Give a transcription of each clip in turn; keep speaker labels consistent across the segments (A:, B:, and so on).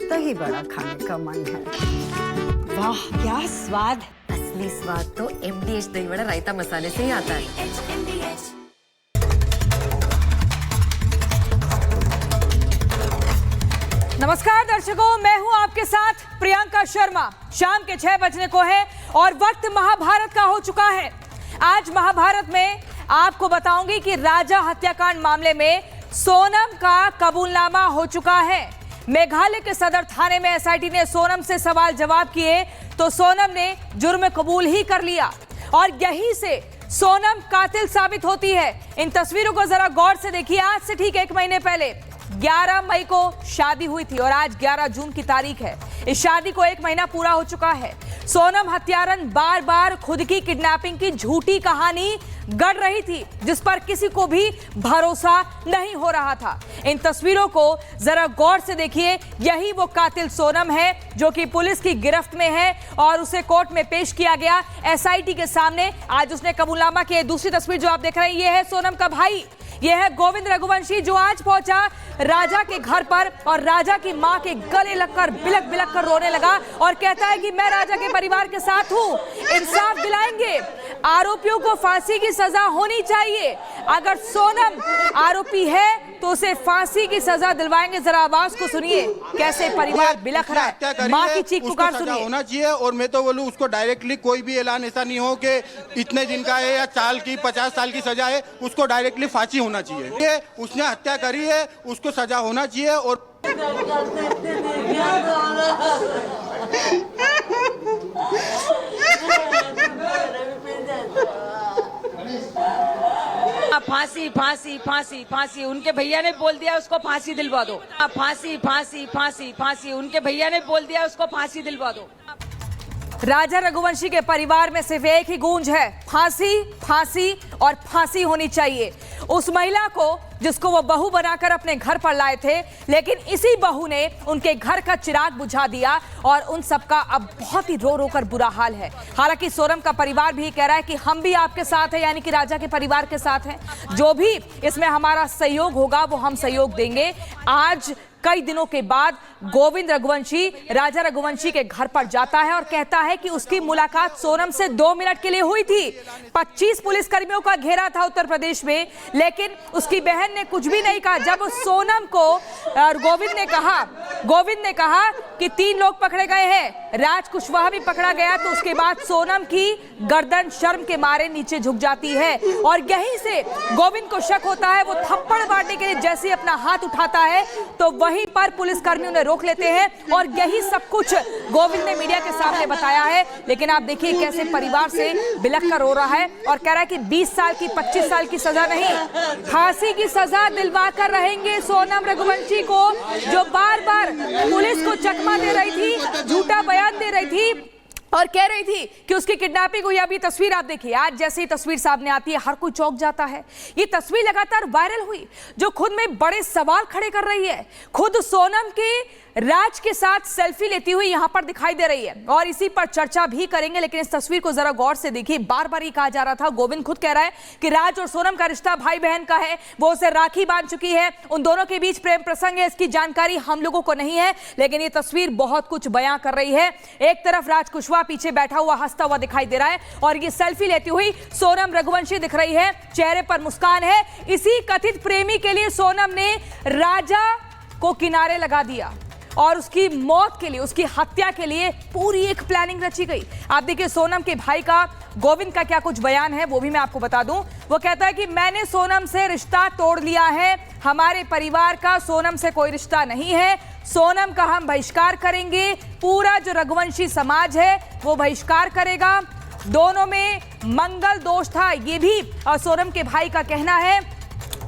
A: दही बड़ा खाने का मन है।
B: वाह क्या स्वाद।
C: असली स्वाद तो MDH दही बड़ा रायता मसाले से ही आता है।
B: नमस्कार दर्शकों, मैं हूं आपके साथ प्रियंका शर्मा। शाम के 6 बजने को है और वक्त महाभारत का हो चुका है। आज महाभारत में आपको बताऊंगी कि राजा हत्याकांड मामले में सोनम का कबूलनामा हो चुका है। मेघालय के सदर थाने में SIT ने सोनम से सवाल जवाब किए तो सोनम ने जुर्म कबूल ही कर लिया और यहीं से सोनम कातिल साबित होती है। इन तस्वीरों को जरा गौर से देखिए। आज से ठीक 1 महीने पहले 11 मई को शादी हुई थी और आज 11 जून की तारीख है। इस शादी को 1 महीना पूरा हो चुका है। सोनम हत्यारन बार बार खुद की किडनैपिंग की झूठी कहानी गढ़ रही थी जिस पर किसी को भी भरोसा नहीं हो रहा था। इन तस्वीरों को जरा गौर से देखिए। यही वो कातिल सोनम है जो कि पुलिस की गिरफ्त में है और उसे कोर्ट में पेश किया गया SIT के सामने। आज उसने कबूलनामा किया। दूसरी तस्वीर जो आप देख रहे हैं ये है सोनम का भाई, ये है गोविंद रघुवंशी जो आज पहुंचा राजा के घर पर और राजा की मां के गले लगकर बिलक बिलक कर रोने लगा और कहता है कि मैं राजा के परिवार के साथ हूं, इंसाफ दिलाएंगे, आरोपियों को फांसी की सजा होनी चाहिए। अगर सोनम आरोपी है तो उसे फांसी की सजा दिलवाएंगे। जरा आवाज को सुनिए कैसे परिवार बिलख रहा है, मां की चीख पुकार सुनिए।
D: होना चाहिए और मैं तो बोलूं उसको डायरेक्टली कोई भी ऐलान ऐसा नहीं हो कि इतने दिन का है या साल की 50 साल की सजा है, उसको डायरेक्टली फांसी होना चाहिए। उसने हत्या करी है, उसको सजा होना चाहिए। और
E: फांसी फांसी फांसी फांसी, उनके भैया ने बोल दिया उसको फांसी दिलवा दो। फांसी फांसी फांसी फांसी, उनके भैया ने बोल दिया उसको फांसी दिलवा दो।
B: राजा रघुवंशी के परिवार में सिर्फ एक ही गूंज है, फांसी फांसी और फांसी होनी चाहिए। उस महिला को जिसको वो बहू बनाकर अपने घर पर लाए थे, लेकिन इसी बहू ने उनके घर का चिराग बुझा दिया और उन सबका अब बहुत ही रो रो कर बुरा हाल है। हालांकि सोनम का परिवार भी कह रहा है कि हम भी आपके साथ हैं, यानी कि राजा के परिवार के साथ हैं। जो भी इसमें हमारा सहयोग होगा वो हम सहयोग देंगे। आज कई दिनों के बाद गोविंद रघुवंशी राजा रघुवंशी के घर पर जाता है और कहता है कि उसकी मुलाकात सोनम से 2 मिनट के लिए हुई थी। 25 पुलिसकर्मियों का घेरा था उत्तर प्रदेश में, लेकिन उसकी बहन ने कुछ भी नहीं कहा। जब सोनम को गोविंद ने कहा कि 3 लोग पकड़े गए हैं, राज कुशवाहा भी पकड़ा गया, तो उसके बाद सोनम की गर्दन शर्म के मारे नीचे झुक जाती है और यहीं से गोविंद को शक होता है। वो थप्पड़ मारने के लिए जैसे अपना हाथ उठाता है तो वहीं पर पुलिसकर्मियों ने रोक लेते हैं और यही सब कुछ गोविंद ने मीडिया के सामने बताया है। लेकिन आप देखिए कैसे परिवार से बिलख कर रो रहा है और कह रहा है कि 20 साल की 25 साल की सजा नहीं, फांसी की सजा दिलवा कर रहेंगे सोनम रघुवंशी को, जो बार बार पुलिस को चकमा दे रही थी, झूठा बयान दे रही थी और कह रही थी कि उसकी किडनैपिंग हुई। अभी तस्वीर आप देखिए, आज जैसे ही तस्वीर सामने आती है हर कोई चौंक जाता है। ये तस्वीर लगातार वायरल हुई जो खुद में बड़े सवाल खड़े कर रही है। खुद सोनम के राज के साथ सेल्फी लेती हुई यहां पर दिखाई दे रही है और इसी पर चर्चा भी करेंगे। लेकिन इस तस्वीर को जरा गौर से देखिए। बार बार ये कहा जा रहा था, गोविंद खुद कह रहा है कि राज और सोनम का रिश्ता भाई बहन का है, वो उसे राखी बांध चुकी है, उन दोनों के बीच प्रेम प्रसंग है, इसकी जानकारी हम लोगों को नहीं है। लेकिन ये तस्वीर बहुत कुछ बयां कर रही है। एक तरफ राज कुशवाहा पीछे बैठा हुआ हंसता हुआ दिखाई दे रहा है और ये सेल्फी लेती हुई सोनम रघुवंशी दिख रही है, चेहरे पर मुस्कान है। इसी कथित प्रेमी के लिए सोनम ने राजा को किनारे लगा दिया और उसकी मौत के लिए, उसकी हत्या के लिए पूरी एक प्लानिंग रची गई। आप देखिए सोनम के भाई का, गोविंद का क्या कुछ बयान है वो भी मैं आपको बता दूं। वो कहता है कि मैंने सोनम से रिश्ता तोड़ लिया है, हमारे परिवार का सोनम से कोई रिश्ता नहीं है, सोनम का हम बहिष्कार करेंगे, पूरा जो रघुवंशी समाज है वो बहिष्कार करेगा, दोनों में मंगल दोष था, ये भी सोनम के भाई का कहना है।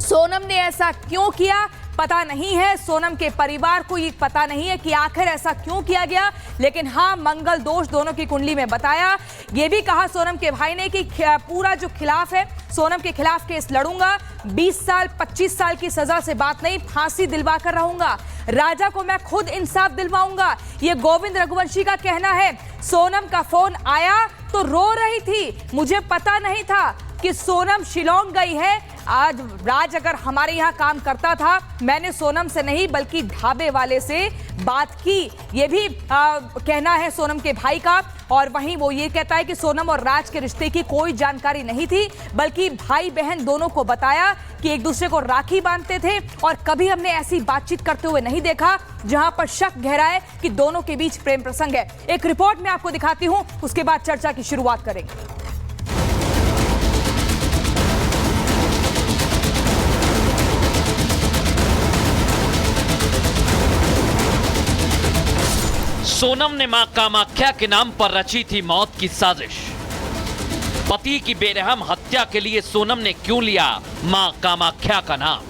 B: सोनम ने ऐसा क्यों किया पता नहीं है, सोनम के परिवार को ये पता नहीं है कि आखिर ऐसा क्यों किया गया, लेकिन हाँ मंगल दोष दोनों की कुंडली में बताया। ये भी कहा सोनम के भाई ने कि पूरा जो खिलाफ है, सोनम के खिलाफ केस लड़ूंगा, 20 साल 25 साल की सजा से बात नहीं, फांसी दिलवा कर रहूंगा, राजा को मैं खुद इंसाफ दिलवाऊंगा, ये गोविंद रघुवंशी का कहना है। सोनम का फोन आया तो रो रही थी, मुझे पता नहीं था कि सोनम शिलोंग गई है, आज राज अगर हमारे यहाँ काम करता था, मैंने सोनम से नहीं बल्कि ढाबे वाले से बात की, ये भी कहना है सोनम के भाई का। और वहीं वो ये कहता है कि सोनम और राज के रिश्ते की कोई जानकारी नहीं थी, बल्कि भाई बहन दोनों को बताया कि एक दूसरे को राखी बांधते थे और कभी हमने ऐसी बातचीत करते हुए नहीं देखा जहां पर शक गहरा है कि दोनों के बीच प्रेम प्रसंग है। एक रिपोर्ट में आपको दिखाती हूं, उसके बाद चर्चा की शुरुआत करेंगे।
F: सोनम ने मां कामाख्या के नाम पर रची थी मौत की साजिश। पति की बेरहम हत्या के लिए सोनम ने क्यों लिया मां कामाख्या का नाम?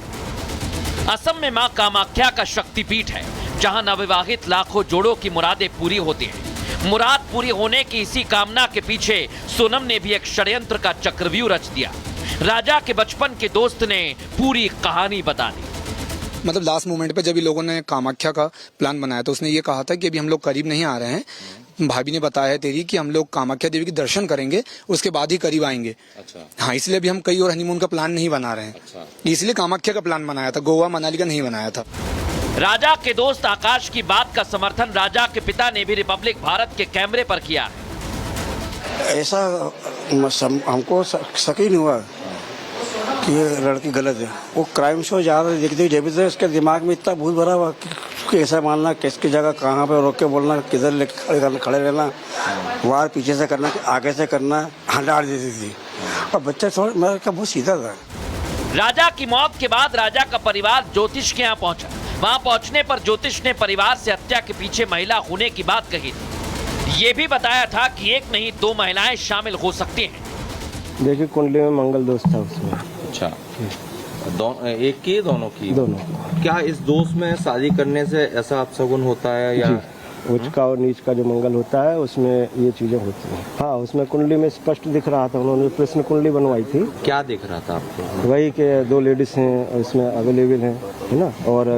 F: असम में मां कामाख्या का शक्तिपीठ है, जहां नवविवाहित लाखों जोड़ों की मुरादें पूरी होती हैं। मुराद पूरी होने की इसी कामना के पीछे सोनम ने भी एक षड्यंत्र का चक्रव्यूह रच दिया। राजा के बचपन के दोस्त ने पूरी कहानी बता दी।
G: मतलब लास्ट मोमेंट पे जब इन लोगों ने कामाख्या का प्लान बनाया तो उसने ये कहा था कि अभी हम लोग करीब नहीं आ रहे हैं। भाभी ने बताया है तेरी कि हम लोग कामाख्या देवी के दर्शन करेंगे, उसके बाद ही करीब आएंगे। अच्छा। हाँ, इसलिए अभी हम कई और हनीमून का प्लान नहीं बना रहे हैं। अच्छा। इसलिए कामाख्या का प्लान बनाया था, गोवा मनाली का नहीं बनाया था।
F: राजा के दोस्त आकाश की बात का समर्थन राजा के पिता ने भी रिपब्लिक भारत के कैमरे पर किया।
H: ऐसा हमको शक ही नहीं हुआ कि ये लड़की गलत है। वो क्राइम शो ज्यादा देखते जब से उसके दिमाग में इतना भूत भरा हुआ कि ऐसा मानना, किसकी जगह कहाँ पे रोक के बोलना, किधर लेके खड़े रहना, वार पीछे से करना, आगे से करना, डाल देती थी। और बच्चा थोड़ा मेरा बहुत सीधा था।
F: राजा की मौत के बाद राजा का परिवार ज्योतिष के यहाँ पहुंचा। वहां पहुंचने पर ज्योतिष ने परिवार से हत्या के पीछे महिला होने की बात कही थी। ये भी बताया था कि एक नहीं दो महिलाएं शामिल हो सकती हैं।
I: देखिए कुंडली में मंगल दोष था उसमें।
J: अच्छा, एक की दोनों की?
I: दोनों।
J: क्या इस दोष में शादी करने से ऐसा अपशगुन होता है या?
I: उच्च का और नीच का जो मंगल होता है उसमें ये चीजें होती हैं। हाँ, उसमें कुंडली में स्पष्ट दिख रहा था। उन्होंने प्रश्न कुंडली बनवाई थी।
J: क्या दिख रहा था आपको?
I: वही के 2 लेडीज हैं इसमें अवेलेबल हैं, है ना, और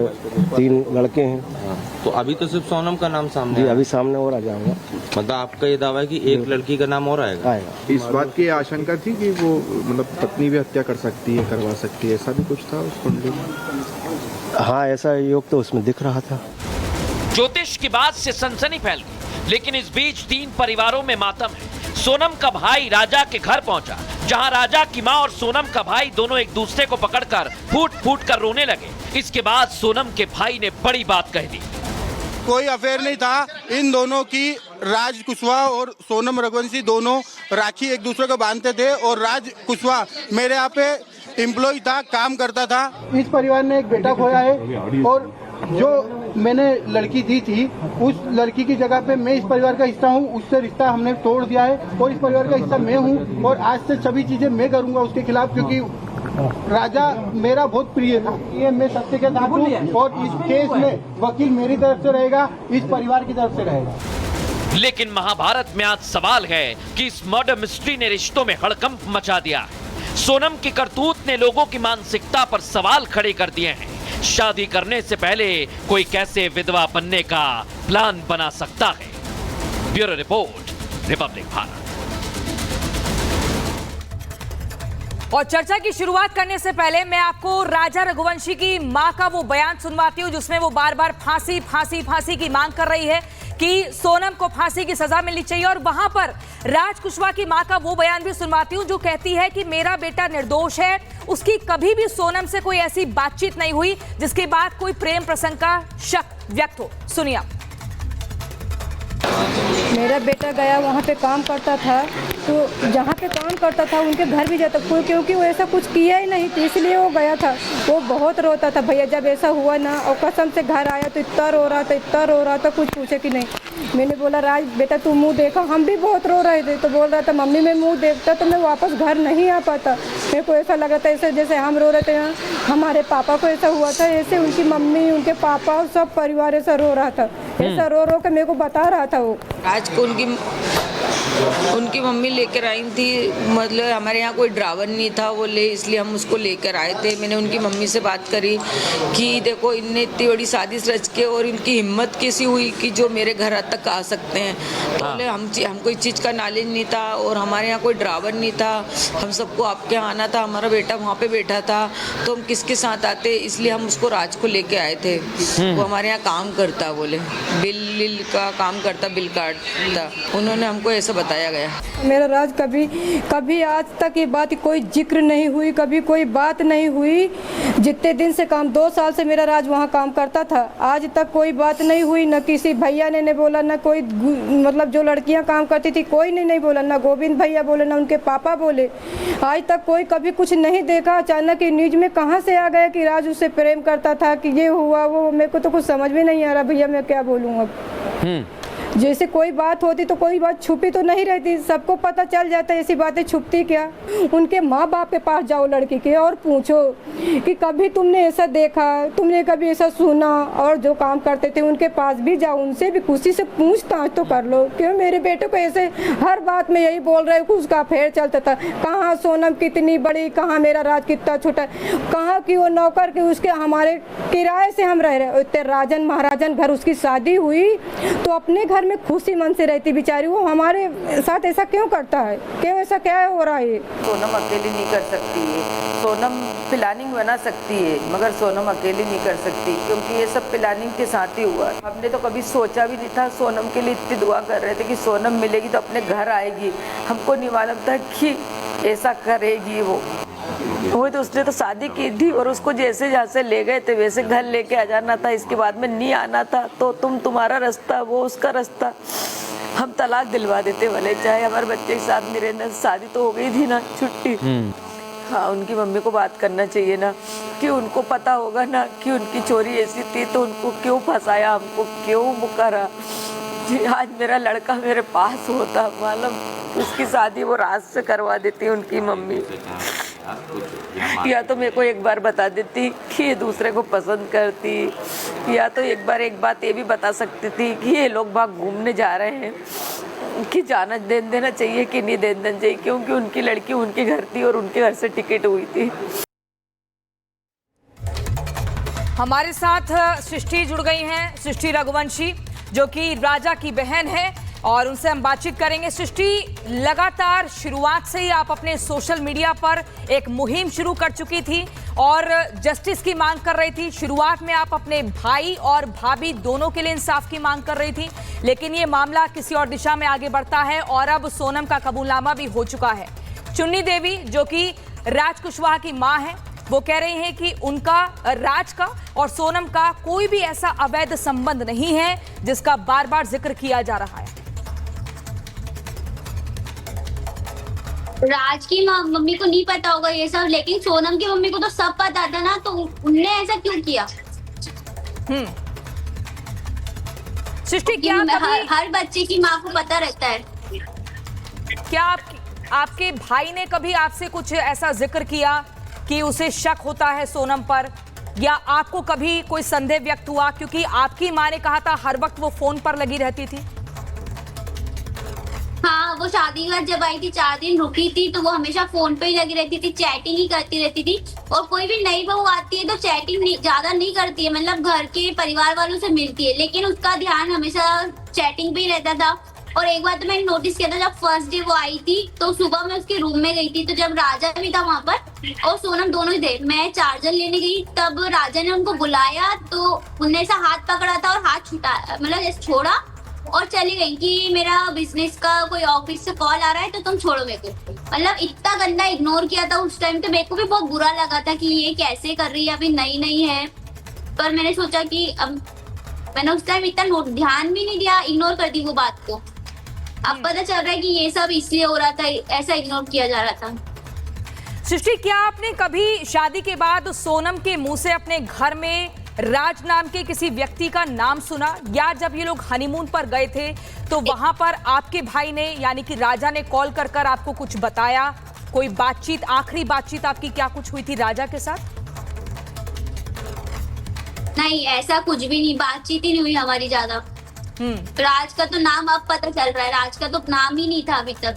I: 3 लड़के हैं।
J: हाँ, तो अभी तो सिर्फ सोनम का नाम सामने
I: जी, अभी सामने और आ जाएगा।
J: मतलब आपका ये दावा है कि एक लड़की का नाम और आएगा?
K: इस बात की आशंका थी कि वो मतलब पत्नी भी हत्या कर सकती है, करवा सकती है, ऐसा भी कुछ था उस कुंडली में?
I: हाँ, ऐसा योग तो उसमें दिख रहा था।
F: ज्योतिष की बात से सनसनी फैल गई, लेकिन इस बीच 3 परिवारों में मातम है। सोनम का भाई राजा के घर पहुंचा, जहां राजा की मां और सोनम का भाई दोनों एक दूसरे को पकड़कर फूट फूट कर रोने लगे। इसके बाद सोनम के भाई ने बड़ी बात कह दी।
D: कोई अफेयर नहीं था इन दोनों की। राज कुशवाहा और सोनम रघुवंशी दोनों राखी एक दूसरे को बांधते थे और राज कुशवाहा मेरे यहाँ पे एम्प्लॉय था, काम करता था। इस परिवार ने एक बेटा खोया है और जो मैंने लड़की दी थी उस लड़की की जगह पे मैं इस परिवार का हिस्सा हूँ, उससे रिश्ता हमने तोड़ दिया है और इस परिवार का हिस्सा मैं हूँ और आज से सभी चीजें मैं करूँगा उसके खिलाफ, क्योंकि राजा मेरा बहुत प्रिय था। ये मैं सत्य के साथ हूँ और इस केस में वकील मेरी तरफ से रहेगा, इस परिवार की तरफ से रहेगा।
F: लेकिन महाभारत में आज सवाल है कि इस मर्डर मिस्ट्री ने रिश्तों में हड़कंप मचा दिया है। सोनम की करतूत ने लोगों की मानसिकता पर सवाल खड़े कर दिए हैं। शादी करने से पहले कोई कैसे विधवा बनने का प्लान बना सकता है? Bureau report, Republic Bharat.
B: और चर्चा की शुरुआत करने से पहले मैं आपको राजा रघुवंशी की मां का वो बयान सुनवाती हूं जिसमें वो बार बार फांसी फांसी फांसी की मांग कर रही है कि सोनम को फांसी की सजा मिलनी चाहिए। और वहां पर राज कुशवाहा की मां का वो बयान भी सुनवाती हूं जो कहती है कि मेरा बेटा निर्दोष है, उसकी कभी भी सोनम से कोई ऐसी बातचीत नहीं हुई जिसके बाद कोई प्रेम प्रसंग का शक व्यक्त हो। सुनिए।
L: मेरा बेटा गया वहाँ पे काम करता था, तो जहाँ पे काम करता था उनके घर भी जाता, क्योंकि वो ऐसा कुछ किया ही नहीं थी इसलिए वो गया था। वो बहुत रोता था भैया, जब ऐसा हुआ ना और कसम से घर आया तो इतना रो रहा था, इतना रो रहा था, कुछ पूछे कि नहीं। मैंने बोला राज बेटा तू मुंह देखा, हम भी बहुत रो रहे थे। तो बोल रहा था मम्मी मैं मुंह देखता तो मैं वापस घर नहीं आ पाता। मेरे को ऐसा लगा था ऐसे जैसे हम रो रहे थे, हमारे पापा को ऐसा हुआ था, ऐसे उनकी मम्मी उनके पापा और सब परिवार ऐसा रो रहा था। ऐसा रो रो के मेरे को बता रहा था। वो
E: आज को उनकी मम्मी लेकर आई थी, मतलब हमारे यहाँ कोई ड्राइवर नहीं था वो इसलिए हम उसको लेकर आए थे। मैंने उनकी मम्मी से बात करी कि देखो इनने इतनी बड़ी साजिश रच के और इनकी हिम्मत कैसी हुई कि जो मेरे घर तक आ सकते हैं। तो बोले हमको इस चीज़ का नॉलेज नहीं था और हमारे यहाँ कोई ड्राइवर नहीं था, हम सबको आपके यहाँ आना था, हमारा बेटा वहाँ पे बैठा था तो हम किसके साथ आते, इसलिए हम उसको राज को लेके आए थे। वो हमारे यहाँ काम करता, बोले बिल का काम करता, बिल काटता, उन्होंने हमको ऐसा बताया गया।
L: मेरा राज कभी आज तक ये बात कोई जिक्र नहीं हुई, कभी कोई बात नहीं हुई। जितने दिन से 2 साल से मेरा राज वहाँ काम करता था, आज तक कोई बात नहीं हुई। न किसी भैया ने नहीं बोला, न कोई मतलब जो लड़कियाँ काम करती थी कोई ने नहीं बोला, न गोविंद भैया बोले, न उनके पापा बोले। आज तक कोई कभी कुछ नहीं देखा। अचानक ये न्यूज में कहाँ से आ गया कि राज उससे प्रेम करता था, कि ये हुआ वो, मेरे को तो कुछ समझ में नहीं आ रहा भैया, मैं क्या बोलूँ अब। जैसे कोई बात होती तो कोई बात छुपी तो नहीं रहती, सबको पता चल जाता है, ऐसी बातें छुपती क्या। उनके माँ बाप के पास जाओ लड़की के और पूछो कि कभी तुमने ऐसा देखा, तुमने कभी ऐसा सुना, और जो काम करते थे उनके पास भी जाओ, उनसे भी खुशी से पूछताछ तो कर लो। क्यों मेरे बेटे को ऐसे हर बात में यही बोल रहे हो कि उसका अफेयर चलता था, कहाँ सोनम कितनी बड़ी, कहाँ मेरा राज कितना छोटा, कहाँ की वो नौकर की, उसके हमारे किराए से हम रह रहे। इतने राजन महाराजन घर उसकी शादी हुई तो अपने घर में खुशी मन से रहती बेचारी, वो हमारे साथ ऐसा क्यों करता है, क्यों ऐसा क्या हो रहा है।
E: सोनम अकेली नहीं कर सकती है, सोनम प्लानिंग बना सकती है मगर सोनम अकेली नहीं कर सकती, क्योंकि ये सब प्लानिंग के साथ ही हुआ। हमने तो कभी सोचा भी नहीं था, सोनम के लिए इतनी दुआ कर रहे थे कि सोनम मिलेगी तो अपने घर आएगी, हमको नहीं मालूम था कि ऐसा करेगी वो तो उसने तो शादी की थी और उसको जैसे जहाँ से ले गए थे वैसे घर लेके आ जाना था, इसके बाद में नहीं आना था। तो तुम्हारा रास्ता वो उसका रास्ता, हम तलाक दिलवा देते भले, चाहे हमारे बच्चे के साथ नहीं रहना। शादी तो हो गई थी ना, छुट्टी। हाँ, उनकी मम्मी को बात करना चाहिए ना, कि उनको पता होगा ना कि उनकी चोरी ऐसी थी तो उनको क्यों फंसाया, हमको क्यों मुकरा। आज मेरा लड़का मेरे पास होता, मालूम उसकी शादी वो राज से करवा देती उनकी मम्मी, या तो मेरे को एक बार बता देती कि ये दूसरे को पसंद करती, या तो एक बात ये भी बता सकती थी कि ये लोग बाहर घूमने जा रहे हैं, कि जाना देना चाहिए कि नहीं देना चाहिए, क्योंकि उनकी लड़की उनके घर थी और उनके घर से टिकट हुई थी।
B: हमारे साथ सृष्टि जुड़ गई हैं, सृष्टि रघुवंशी, जो कि राजा की बहन है, और उनसे हम बातचीत करेंगे। सृष्टि, लगातार शुरुआत से ही आप अपने सोशल मीडिया पर एक मुहिम शुरू कर चुकी थी और जस्टिस की मांग कर रही थी। शुरुआत में आप अपने भाई और भाभी दोनों के लिए इंसाफ की मांग कर रही थी, लेकिन ये मामला किसी और दिशा में आगे बढ़ता है और अब सोनम का कबूलनामा भी हो चुका है। चुन्नी देवी, जो कि राज कुशवाहा की मां है, वो कह रही हैं कि उनका, राज का और सोनम का कोई भी ऐसा अवैध संबंध नहीं है जिसका बार बार जिक्र किया जा रहा है।
M: राज की मम्मी को नहीं पता होगा ये सब, लेकिन सोनम की मम्मी को तो सब पता था ना, तो उनने ऐसा क्यों किया।
B: सृष्टि, क्या
M: हर बच्चे की माँ को पता रहता है।
B: क्या आपके भाई ने कभी आपसे कुछ ऐसा जिक्र किया कि उसे शक होता है सोनम पर, या आपको कभी कोई संदेह व्यक्त हुआ? क्योंकि आपकी माँ ने कहा था हर वक्त वो फोन पर लगी रहती थी।
M: हाँ, वो शादी के बाद जब आई थी 4 दिन रुकी थी तो वो हमेशा फोन पे ही लगी रहती थी, चैटिंग ही करती रहती थी। और कोई भी नई बहू आती है तो चैटिंग ज्यादा नहीं करती है, मतलब घर के परिवार वालों से मिलती है, लेकिन उसका ध्यान हमेशा चैटिंग पे ही रहता था। और एक बार तो मैंने नोटिस किया था, जब फर्स्ट डे वो आई थी तो सुबह मैं उसके रूम में गई थी, तो जब राजा भी था वहाँ पर और सोनम दोनों ही थे, मैं चार्जर लेने गई, तब राजा ने उनको बुलाया तो उन्होंने ऐसा हाथ पकड़ा था और हाथ छुटा, मतलब ऐसे छोड़ा और चली गई कि मेरा बिजनेस का कोई ऑफिस से कॉल आ रहा है तो तुम छोड़ो मेरे को। मतलब इतना गंदा इग्नोर किया था उस टाइम, तो मेरे को भी बहुत बुरा लगा था कि ये कैसे कर रही है, अभी नई है। पर मैंने सोचा कि अब मैंने उस टाइम इतना ध्यान भी नहीं दिया, इग्नोर कर दी वो बात को। अब पता चल रहा है कि ये सब इसलिए हो रहा था, ऐसा इग्नोर किया जा रहा था।
B: सृष्टि, क्या आपने कभी शादी के बाद सोनम के मुंह से अपने घर में राज नाम के किसी व्यक्ति का नाम सुना, या जब ये लोग हनीमून पर गए थे तो वहां पर आपके भाई ने यानी कि राजा ने कॉल कर आपको कुछ बताया? कोई बातचीत, आखिरी बातचीत आपकी क्या कुछ हुई थी राजा के साथ?
M: नहीं, ऐसा कुछ भी नहीं, बातचीत ही नहीं हुई हमारी ज्यादा। राज का तो नाम अब पता चल रहा है, राज का तो नाम ही नहीं था अभी तक।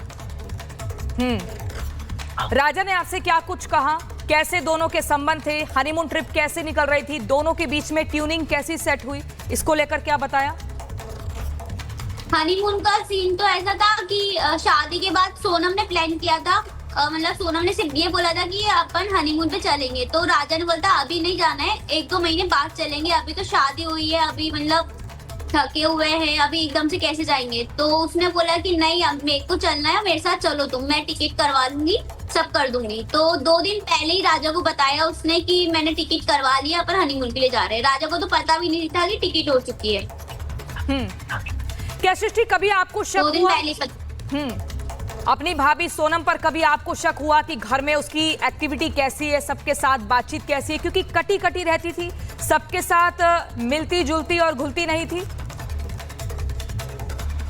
B: राजा ने आपसे क्या कुछ कहा? कैसे दोनों के संबंध थे? हनीमून ट्रिप कैसे निकल रही थी? दोनों के बीच में ट्यूनिंग कैसी सेट हुई? इसको लेकर क्या बताया?
M: हनीमून का सीन तो ऐसा था कि शादी के बाद सोनम ने प्लान किया था, मतलब सोनम ने सिर्फ ये बोला था कि अपन हनीमून पे चलेंगे, तो राजा ने बोला अभी नहीं जाना है, 1-2 महीने बाद चलेंगे, अभी तो शादी हुई है, अभी मतलब थके हुए हैं, अभी एकदम से कैसे जाएंगे। तो उसने बोला कि नहीं अब मेरे को चलना है, मेरे साथ चलो तुम, मैं टिकट करवा लूंगी, सब कर दूंगी। तो 2 दिन पहले ही राजा को बताया उसने कि मैंने टिकट करवा लिया, अपन हनीमून के लिए जा रहे हैं। राजा को तो पता भी नहीं था कि टिकट हो चुकी है।
B: क्या सृष्टि कभी आपको शक
M: 2 दिन
B: हुआ
M: पहले
B: अपनी भाभी सोनम पर, कभी आपको शक हुआ कि घर में उसकी एक्टिविटी कैसी है, सबके साथ बातचीत कैसी है? क्योंकि कटी कटी रहती थी, सबके साथ मिलती जुलती और घुलती नहीं थी।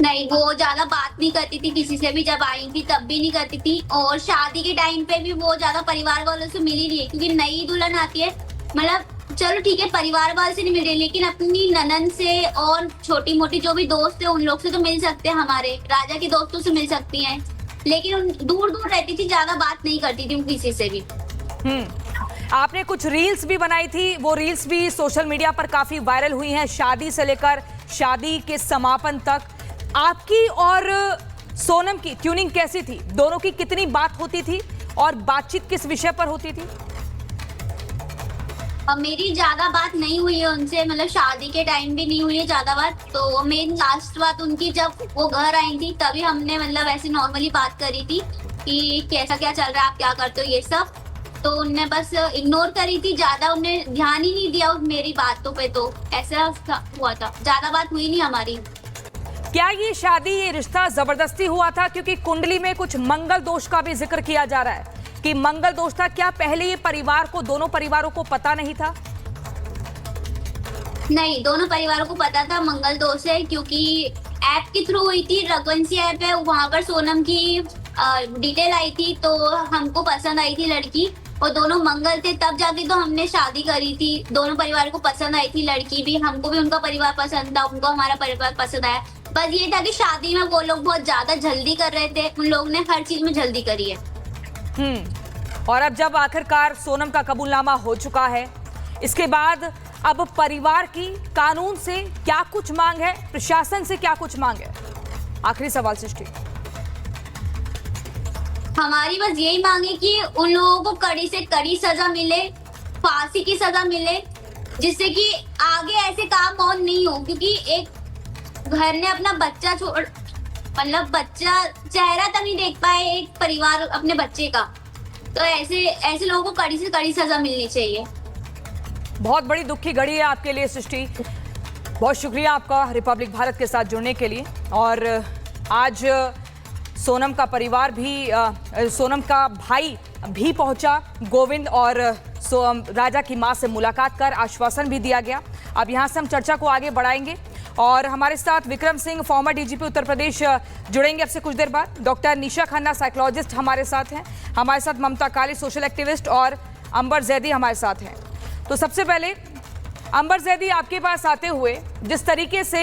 M: नहीं, वो ज्यादा बात नहीं करती थी किसी से भी, जब आई थी तब भी नहीं करती थी, और शादी के टाइम पे भी वो ज्यादा परिवार वालों से मिली नहीं है, क्योंकि नई दुल्हन आती है, मतलब चलो ठीक है परिवार वालों से नहीं मिल रही, लेकिन अपनी ननद से और छोटी मोटी जो भी दोस्त है उन लोग से तो मिल सकते हैं, हमारे राजा के दोस्तों से मिल सकती हैं, लेकिन दूर दूर रहती थी, ज्यादा बात नहीं करती थी किसी से भी।
B: आपने कुछ रील्स भी बनाई थी, वो रील्स भी सोशल मीडिया पर काफी वायरल हुई हैं, शादी से लेकर शादी के समापन तक। आपकी और सोनम की ट्यूनिंग कैसी थी? दोनों की कितनी बात होती थी और बातचीत किस विषय पर होती थी?
M: मेरी ज्यादा बात नहीं हुई है उनसे, मतलब शादी के टाइम भी नहीं हुई है ज्यादा बात। तो मेरी लास्ट बात उनकी जब वो घर आई थी तभी हमने मतलब ऐसे नॉर्मली बात करी थी कि कैसा क्या चल रहा है, आप क्या करते हो, ये सब। तो उनने बस इग्नोर करी थी, ज्यादा उन्हें ध्यान ही नहीं दिया मेरी बातों पे, तो ऐसा हुआ था, ज्यादा बात हुई नहीं हमारी।
B: क्या ये शादी, ये रिश्ता जबरदस्ती हुआ था? क्योंकि कुंडली में कुछ मंगल दोष का भी जिक्र किया जा रहा है कि मंगल दोष था। क्या पहले ये परिवार को, दोनों परिवारों को पता नहीं था?
M: नहीं, दोनों परिवारों को पता था मंगल दोष है, क्योंकि ऐप के थ्रू हुई थी, रघुवंशी ऐप है, वहां पर सोनम की डिटेल आई थी, तो हमको पसंद आई थी लड़की, और दोनों मंगल थे, तब जाके तो हमने शादी करी थी। दोनों परिवार को पसंद आई थी लड़की भी, हमको भी उनका परिवार पसंद था, उनको हमारा परिवार पसंद आया। बस ये था कि शादी में वो लोग बहुत ज्यादा जल्दी कर रहे थे, उन लोगों ने हर चीज में जल्दी करी है।
B: और अब जब आखिरकार सोनम का कबूलनामा हो चुका है, इसके बाद अब परिवार की कानून से क्या कुछ मांग है, प्रशासन से क्या कुछ मांग है? आखिरी सवाल सृष्टि।
M: हमारी बस यही मांग है कि उन लोगों को कड़ी से कड़ी सजा मिले, फांसी की सजा मिले, जिससे कि आगे ऐसे काम और नहीं हो, क्योंकि एक घर ने अपना बच्चा छोड़, मतलब बच्चा चेहरा तक नहीं देख पाए एक परिवार अपने बच्चे का, तो ऐसे लोगों को कड़ी से कड़ी सजा मिलनी चाहिए।
B: बहुत बड़ी दुख की घड़ी है आपके लिए सृष्टि, बहुत शुक्रिया आपका रिपब्लिक भारत के साथ जुड़ने के लिए। और आज सोनम का परिवार भी, सोनम का भाई भी पहुंचा गोविंद, और राजा की मां से मुलाकात कर आश्वासन भी दिया गया। अब यहां से हम चर्चा को आगे बढ़ाएंगे और हमारे साथ विक्रम सिंह, फॉर्मर डीजीपी उत्तर प्रदेश, जुड़ेंगे अब से कुछ देर बाद। डॉक्टर निशा खन्ना, साइकोलॉजिस्ट हमारे साथ हैं, हमारे साथ ममता काली, सोशल एक्टिविस्ट, और अंबर जैदी हमारे साथ हैं। तो सबसे पहले अंबर जैदी, आपके पास आते हुए, जिस तरीके से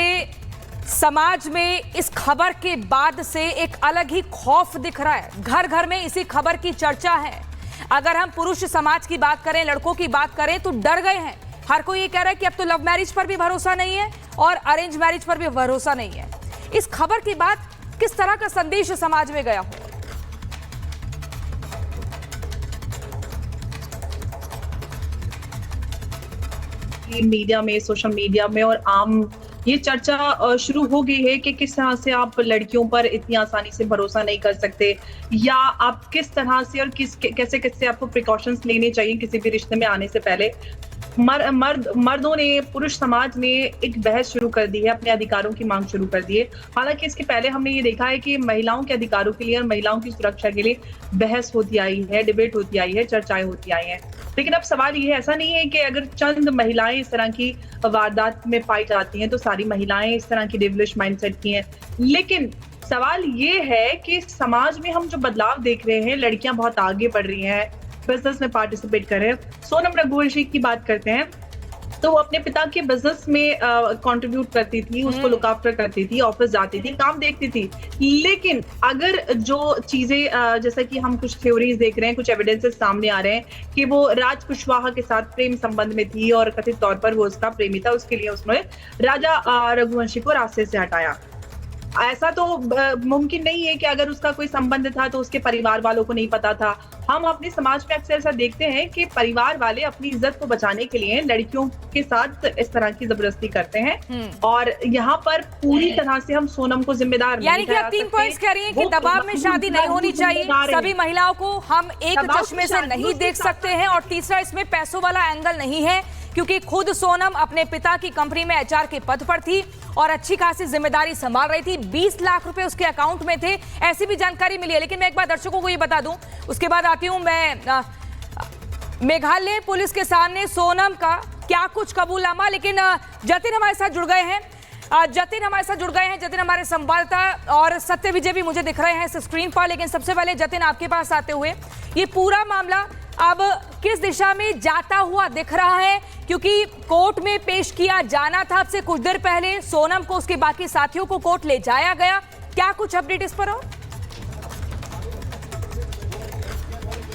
B: समाज में इस खबर के बाद से एक अलग ही खौफ दिख रहा है, घर घर में इसी खबर की चर्चा है। अगर हम पुरुष समाज की बात करें, लड़कों की बात करें, तो डर गए हैं। हर कोई ये कह रहा है कि अब तो लव मैरिज पर भी भरोसा नहीं है और अरेंज मैरिज पर भी भरोसा नहीं है। इस खबर के बाद किस तरह का संदेश समाज में गया हो?
N: मीडिया में, सोशल मीडिया में और आम ये चर्चा शुरू हो गई है कि किस तरह से आप लड़कियों पर इतनी आसानी से भरोसा नहीं कर सकते, या आप किस तरह से और कैसे कैसे आपको प्रिकॉशंस लेने चाहिए किसी भी रिश्ते में आने से पहले। मर्दों ने, पुरुष समाज ने एक बहस शुरू कर दी है, अपने अधिकारों की मांग शुरू कर दी है। हालांकि इसके पहले हमने ये देखा है कि महिलाओं के अधिकारों के लिए और महिलाओं की सुरक्षा के लिए बहस होती आई है, डिबेट होती आई है, चर्चाएं होती आई हैं। लेकिन अब सवाल ये है, ऐसा नहीं है कि अगर चंद महिलाएं इस तरह की वारदात में पाई जाती हैं तो सारी महिलाएं इस तरह की डेविलिश माइंडसेट की हैं। लेकिन सवाल ये है कि समाज में हम जो बदलाव देख रहे हैं, लड़कियां बहुत आगे बढ़ रही हैं, बिजनेस में पार्टिसिपेट कर रहे हैं। सोनम रघुवंशी की बात करते हैं तो वो अपने पिता के बिजनेस में कंट्रीब्यूट करती थी, उसको लुक आफ्टर करती थी, ऑफिस जाती थी, काम देखती थी। लेकिन अगर जो चीजें, जैसा कि हम कुछ थ्योरीज देख रहे हैं, कुछ एविडेंसेस सामने आ रहे हैं कि वो राज कुशवाहा के साथ प्रेम संबंध में थी और कथित तौर पर वो उसका प्रेमी था, उसके लिए उसने राजा रघुवंशी को रास्ते से हटाया। ऐसा तो मुमकिन नहीं है कि अगर उसका कोई संबंध था तो उसके परिवार वालों को नहीं पता था। हम अपने समाज में अक्सर ऐसा देखते हैं कि परिवार वाले अपनी इज्जत को बचाने के लिए लड़कियों के साथ इस तरह की जबरदस्ती करते हैं और यहाँ पर पूरी तरह से हम सोनम को जिम्मेदार
B: यानी कि आप 3 पॉइंट्स कह रही हैं कि दबाव में शादी नहीं होनी चाहिए, सभी महिलाओं को हम एक चश्मे से नहीं देख सकते हैं, और तीसरा इसमें पैसों वाला एंगल नहीं है क्योंकि खुद सोनम अपने पिता की कंपनी में एचआर के पद पर थी और अच्छी खासी जिम्मेदारी संभाल रही थी। 20 लाख रुपए उसके अकाउंट में थे, ऐसी भी जानकारी मिली है। लेकिन मैं एक बार दर्शकों को ये बता दूं, उसके बाद आती हूं मैं मेघालय पुलिस के सामने सोनम का क्या कुछ कबूलनामा। लेकिन जतिन हमारे साथ जुड़ गए हैं, जतिन हमारे संवाददाता, और सत्य विजय भी मुझे दिख रहे हैं इस स्क्रीन पर। लेकिन सबसे पहले जतिन आपके पास आते हुए, ये पूरा मामला अब किस दिशा में जाता हुआ दिख रहा है? क्योंकि कोर्ट में पेश किया जाना था अब से कुछ देर पहले, सोनम को उसके बाकी साथियों को कोर्ट ले जाया गया, क्या कुछ अपडेट इस पर हो?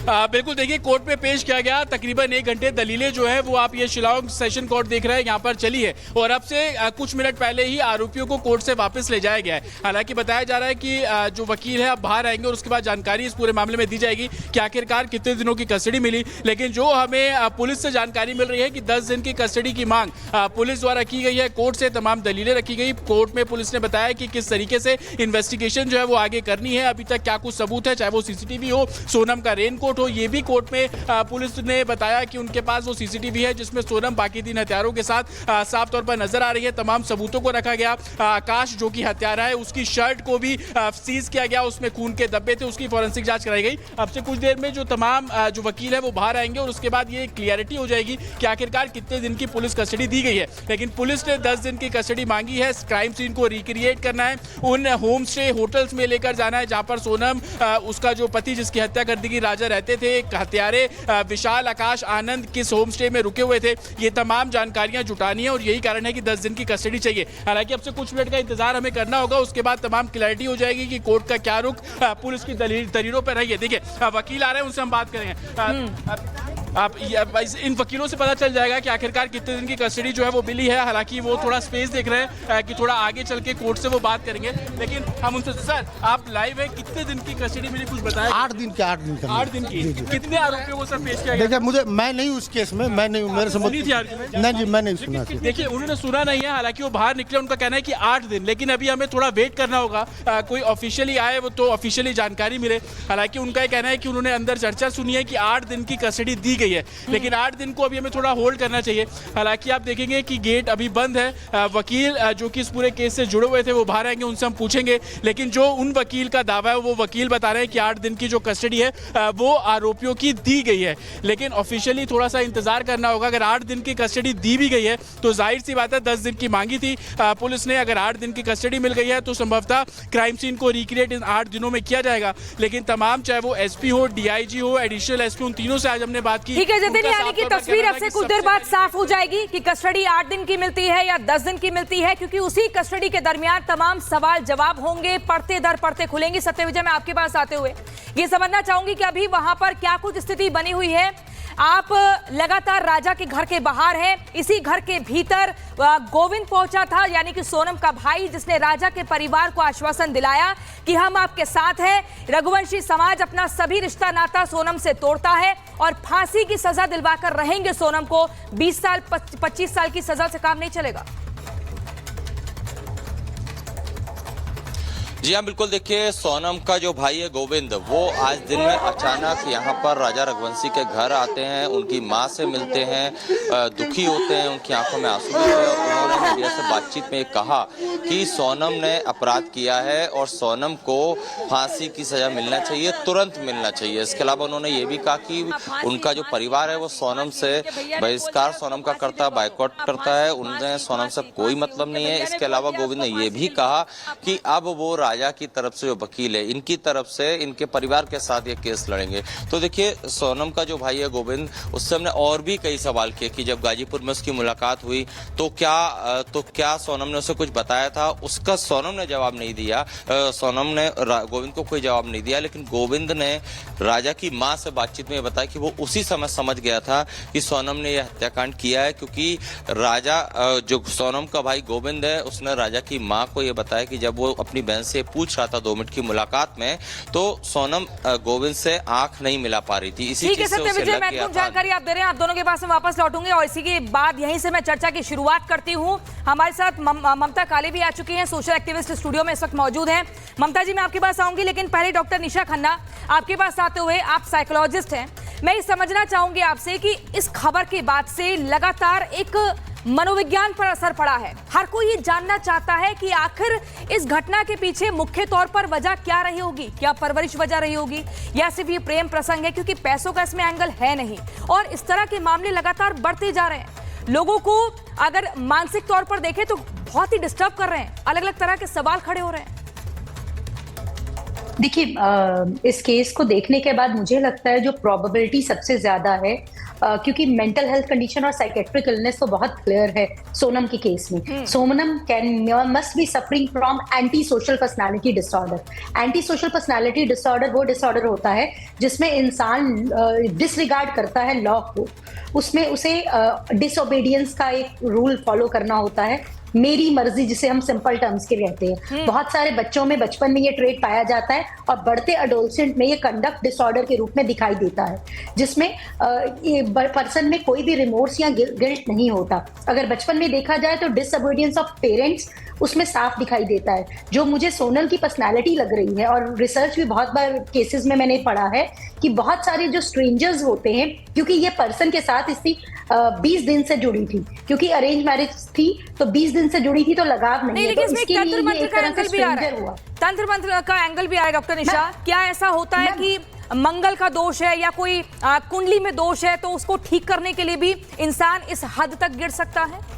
O: बिल्कुल, देखिए कोर्ट में पेश किया गया, तकरीबन 1 घंटे दलीलें जो है वो आप ये शिलांग सेशन कोर्ट देख रहे हैं यहाँ पर चली है, और अब से कुछ मिनट पहले ही आरोपियों को कोर्ट से वापस ले जाया गया है। हालांकि बताया जा रहा है कि जो वकील है अब बाहर आएंगे और उसके बाद जानकारी इस पूरे मामले में दी जाएगी कि आखिरकार कितने दिनों की कस्टडी मिली। लेकिन जो हमें पुलिस से जानकारी मिल रही है कि 10 दिन की कस्टडी की मांग पुलिस द्वारा की गई है, कोर्ट से तमाम दलीलें रखी गई। कोर्ट में पुलिस ने बताया कि किस तरीके से इन्वेस्टिगेशन जो है वो आगे करनी है, अभी तक क्या कुछ सबूत है, चाहे वो सीसीटीवी हो, सोनम का रेनकोट हो, ये भी कोर्ट में पुलिस ने बताया कि उनके पास वो सीसीटीवी है जिसमें सोनम बाकी 3 हत्यारों के साथ साफ तौर पर नजर आ रही है। तमाम सबूतों को रखा गया। आकाश जो कि हत्यारा है, उसकी शर्ट को भी सीज किया गया, उसमें खून के धब्बे थे, उसकी फॉरेंसिक जांच कराई गई। अब से कुछ देर में जो तमाम जो वकील है वो बाहर आएंगे और उसके बाद ये क्लियरिटी हो जाएगी कि आखिरकार कितने दिन की पुलिस कस्टडी दी गई है। लेकिन पुलिस ने 10 दिन की कस्टडी मांगी है। क्राइम सीन को रिक्रिएट करना है, उन होम स्टे होटल्स में लेकर जाना है जहां पर सोनम उसका जो पति जिसकी हत्या कर दी गई राजा रहते थे, हत्यारे विशाल, आकाश, आनंद किस होम स्टे में रुके हुए थे, ये तमाम जानकारियां जुटानी है और यही कारण है कि 10 दिन की कस्टडी चाहिए। हालांकि अब से कुछ मिनट का इंतजार हमें करना होगा, उसके बाद तमाम क्लैरिटी हो जाएगी कि कोर्ट का क्या रुख पुलिस की दलीलों पर रही है। देखिए वकील आ रहे हैं, उनसे हम बात करेंगे। आप इन वकीलों से पता चल जाएगा कि आखिरकार कितने दिन की कस्टडी जो है वो मिली है। हालांकि वो थोड़ा स्पेस देख रहे हैं कि थोड़ा आगे चल के कोर्ट से वो बात करेंगे, लेकिन हम उनसे, सर आप लाइव है, कितने दिन की कस्टडी मिली कुछ बताएं?
P: 8 दिन की 8 दिन की
O: 8 दिन की। कितने आरोपियों को सर पेश किया गया?
P: देखिए मैं नहीं उस केस में, मैं नहीं, मेरे समझ नहीं जी, मैं नहीं सुना।
O: देखिए उन्होंने सुना नहीं है, हालांकि वो बाहर निकले, उनका कहना है कि 8 दिन, लेकिन अभी हमें थोड़ा वेट करना होगा, कोई ऑफिशियली आए वो तो ऑफिशियली जानकारी मिले। हालांकि उनका ये कहना है कि उन्होंने अंदर चर्चा सुनी है कि 8 दिन की कस्टडी दी गई है, लेकिन 8 दिन को अभी हमें थोड़ा होल्ड करना चाहिए। हालांकि आप देखेंगे कि गेट अभी बंद है। वकील जो कि इस पूरे केस से जुड़े हुए थे वो बाहर आएंगे, उनसे हम पूछेंगे, लेकिन जो उन वकील का दावा है वो वकील बता रहे हैं कि 8 दिन की जो कस्टडी है वो आरोपियों की दी गई है, लेकिन ऑफिशियली थोड़ा सा इंतजार करना होगा। अगर 8 दिन की कस्टडी दी भी गई है तो जाहिर सी बात है 10 दिन की मांगी थी पुलिस ने, अगर 8 दिन की कस्टडी मिल गई है तो संभवतः क्राइम सीन को रिक्रिएट इन 8 दिनों में किया जाएगा। लेकिन तमाम, चाहे वो एसपी हो, डीआईजी हो, एडिशनल एसपी, उन तीनों से आज हमने बात की।
B: ठीक है जतिन, यानी कि तस्वीर अब से कुछ देर बाद साफ हो जाएगी कि कस्टडी 8 दिन की मिलती है या 10 दिन की मिलती है, क्योंकि उसी कस्टडी के दरमियान तमाम सवाल जवाब होंगे, पढ़ते दर पढ़ते खुलेंगे। सत्य विजय, मैं आपके पास आते हुए ये समझना चाहूंगी कि अभी वहां पर क्या कुछ स्थिति बनी हुई है। आप लगातार राजा के घर के बाहर हैं, इसी घर के भीतर गोविंद पहुंचा था, यानी कि सोनम का भाई, जिसने राजा के परिवार को आश्वासन दिलाया कि हम आपके साथ हैं। रघुवंशी समाज अपना सभी रिश्ता नाता सोनम से तोड़ता है और फांसी की सजा दिलवाकर रहेंगे सोनम को। 20 साल 25 साल की सजा से काम नहीं चलेगा।
J: जी हाँ, बिल्कुल। देखिए सोनम का जो भाई है गोविंद, वो आज दिन में अचानक यहाँ पर राजा रघुवंशी के घर आते हैं, उनकी माँ से मिलते हैं, दुखी होते हैं, उनकी आंखों में आंसू होते हैं। उन्होंने मीडिया से बातचीत में कहा कि सोनम ने अपराध किया है और सोनम को फांसी की सजा मिलना चाहिए, तुरंत मिलना चाहिए। इसके अलावा उन्होंने ये भी कहा कि उनका जो परिवार है वो सोनम से बहिष्कार सोनम का करता है, बाइकआउट करता है, उन्हें सोनम से कोई मतलब नहीं है। इसके अलावा गोविंद ने ये भी कहा कि अब वो राजा की तरफ से जो वकील है, इनकी तरफ से इनके परिवार के साथ ये केस लड़ेंगे। तो देखिए, सोनम का जो भाई है गोविंद, उससे हमने और भी कई सवाल किए कि जब गाजीपुर में उसकी मुलाकात हुई तो क्या सोनम ने उसे कुछ बताया था। उसका सोनम ने जवाब नहीं दिया, सोनम ने गोविंद को कोई जवाब नहीं दिया। लेकिन गोविंद ने राजा की मां से बातचीत में बताया कि वो उसी समय समझ गया था कि सोनम ने यह हत्याकांड किया है, क्योंकि राजा जो सोनम का भाई गोविंद है, उसने राजा की मां को यह बताया कि जब वो अपनी बहन से पूछ रहा था 2 मिनट की मुलाकात में, तो सोनम गोविंद से आंख नहीं मिला पा रही थी। इसी चीज से उसे लग गया था।
B: जानकारी आप दे रहे हैं, आप दोनों के पास में वापस लौटूंगे और इसी के बाद यहीं से मैं चर्चा की शुरुआत करती हूं। हमारे साथ ममता काले भी आ चुकी हैं, सोशल एक्टिविस्ट स्टूडियो में इस वक्त मौजूद हैं। ममता जी, मैं आपके पास आऊंगी, लेकिन पहले डॉक्टर निशा खन्ना, आपके पास आते हुए, आप साइकोलॉजिस्ट हैं, मैं ये समझना चाहूंगी आपसे कि इस खबर के बाद से लगातार एक मनोविज्ञान पर असर पड़ा है। हर कोई ये जानना चाहता है कि आखिर इस घटना के पीछे मुख्य तौर पर वजह क्या रही होगी। क्या परवरिश वजह रही होगी या सिर्फ ये प्रेम प्रसंग है, क्योंकि पैसों का इसमें एंगल है नहीं। और इस तरह के मामले लगातार बढ़ते जा रहे हैं। लोगों को अगर मानसिक तौर पर देखें तो बहुत ही डिस्टर्ब कर रहे हैं, अलग अलग तरह के सवाल खड़े हो रहे हैं।
Q: देखिए, इस केस को देखने के बाद मुझे लगता है जो प्रोबेबिलिटी सबसे ज्यादा है, क्योंकि मेंटल हेल्थ कंडीशन और साइकेट्रिक इलनेस तो बहुत क्लियर है सोनम के केस में। Sonam must be suffering from anti social personality disorder. Anti social personality disorder वो डिसऑर्डर होता है जिसमें इंसान डिसरिगार्ड करता है लॉ को, उसमें उसे डिसओबीडियंस का एक रूल फॉलो करना होता है, मेरी मर्जी, जिसे हम सिंपल टर्म्स के कहते हैं। बहुत सारे बच्चों में बचपन में ये ट्रेट पाया जाता है और बढ़ते एडोलसेंट में ये कंडक्ट डिसऑर्डर के रूप में दिखाई देता है, जिसमें पर्सन में कोई भी रिमोर्स या गिल्ट नहीं होता। अगर बचपन में देखा जाए तो डिसओबीडियंस ऑफ पेरेंट्स उसमें साफ दिखाई देता है, जो मुझे सोनल की पर्सनालिटी लग रही है। और रिसर्च भी बहुत बार केसेस में मैंने पढ़ा है कि बहुत सारे जो स्ट्रेंजर्स होते हैं, क्योंकि ये पर्सन के साथ इसकी 20 दिन से जुड़ी थी, क्योंकि अरेंज मैरिज थी तो 20 दिन से जुड़ी थी, तो लगाव नहीं है, तो इसके लिए ये एक तरह से स्ट्रेंजर हुआ।
B: तंत्र मंत्र का एंगल भी आ रहा है। डॉक्टर निशा, क्या ऐसा होता है कि मंगल का दोष है या कोई कुंडली में दोष है तो उसको ठीक करने के लिए भी इंसान इस हद तक गिर सकता है?